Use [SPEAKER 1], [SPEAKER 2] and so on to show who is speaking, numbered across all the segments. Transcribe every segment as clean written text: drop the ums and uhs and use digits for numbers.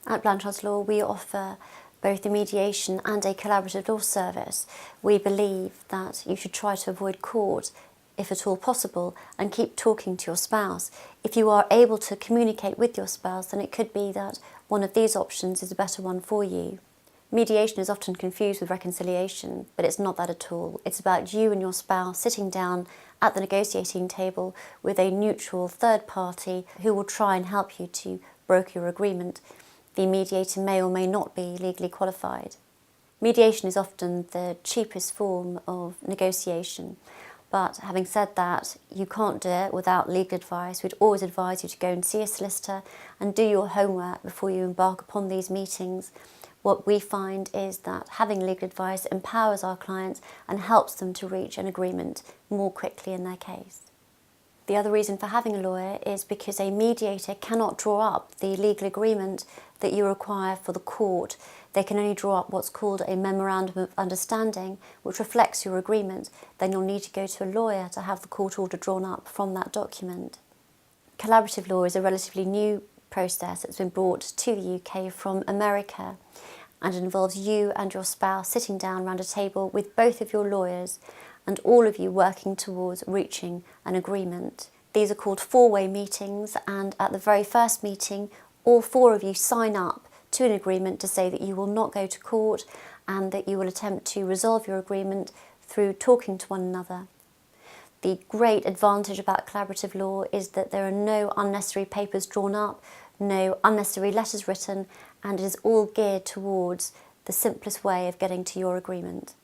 [SPEAKER 1] At Blanchards Law, we offer both a mediation and a collaborative law service. We believe that you should try to avoid court if at all possible and keep talking to your spouse. If you are able to communicate with your spouse, then it could be that one of these options is a better one for you. Mediation is often confused with reconciliation, but it's not that at all. It's about you and your spouse sitting down at the negotiating table with a neutral third party who will try and help you to broker your agreement. The mediator may or may not be legally qualified. Mediation is often the cheapest form of negotiation, but having said that, you can't do it without legal advice. We'd always advise you to go and see a solicitor and do your homework before you embark upon these meetings. What we find is that having legal advice empowers our clients and helps them to reach an agreement more quickly in their case. The other reason for having a lawyer is because a mediator cannot draw up the legal agreement that you require for the court. They can only draw up what's called a memorandum of understanding, which reflects your agreement. Then you'll need to go to a lawyer to have the court order drawn up from that document. Collaborative law is a relatively new process that's been brought to the UK from America, and it involves you and your spouse sitting down around a table with both of your lawyers and all of you working towards reaching an agreement. These are called four-way meetings, and at the very first meeting, all four of you sign up to an agreement to say that you will not go to court and that you will attempt to resolve your agreement through talking to one another. The great advantage about collaborative law is that there are no unnecessary papers drawn up, no unnecessary letters written, and it is all geared towards the simplest way of getting to your agreement.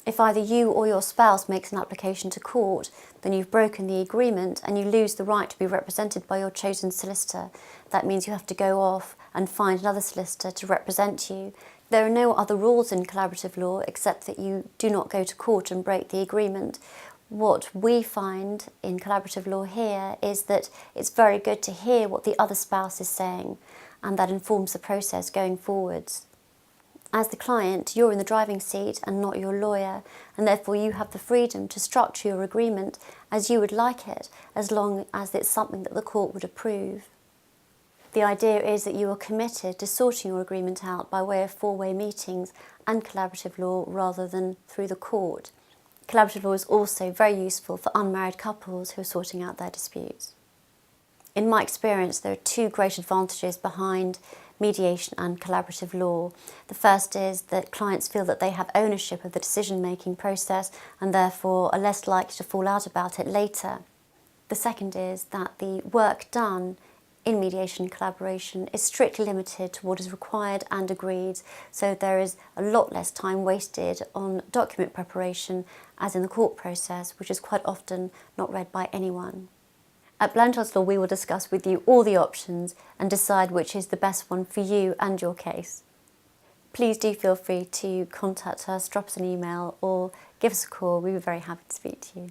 [SPEAKER 1] If either you or your spouse makes an application to court, then you've broken the agreement and you lose the right to be represented by your chosen solicitor. That means you have to go off and find another solicitor to represent you. There are no other rules in collaborative law except that you do not go to court and break the agreement. What we find in collaborative law here is that it's very good to hear what the other spouse is saying, and that informs the process going forwards. As the client, you're in the driving seat and not your lawyer, and therefore you have the freedom to structure your agreement as you would like it, as long as it's something that the court would approve. The idea is that you are committed to sorting your agreement out by way of four-way meetings and collaborative law rather than through the court. Collaborative law is also very useful for unmarried couples who are sorting out their disputes. In my experience, there are two great advantages behind mediation and collaborative law. The first is that clients feel that they have ownership of the decision-making process and therefore are less likely to fall out about it later. The second is that the work done in mediation and collaboration is strictly limited to what is required and agreed, so there is a lot less time wasted on document preparation as in the court process, which is quite often not read by anyone. At Blanchards Law, we will discuss with you all the options and decide which is the best one for you and your case. Please do feel free to contact us, drop us an email or give us a call. We'd be very happy to speak to you.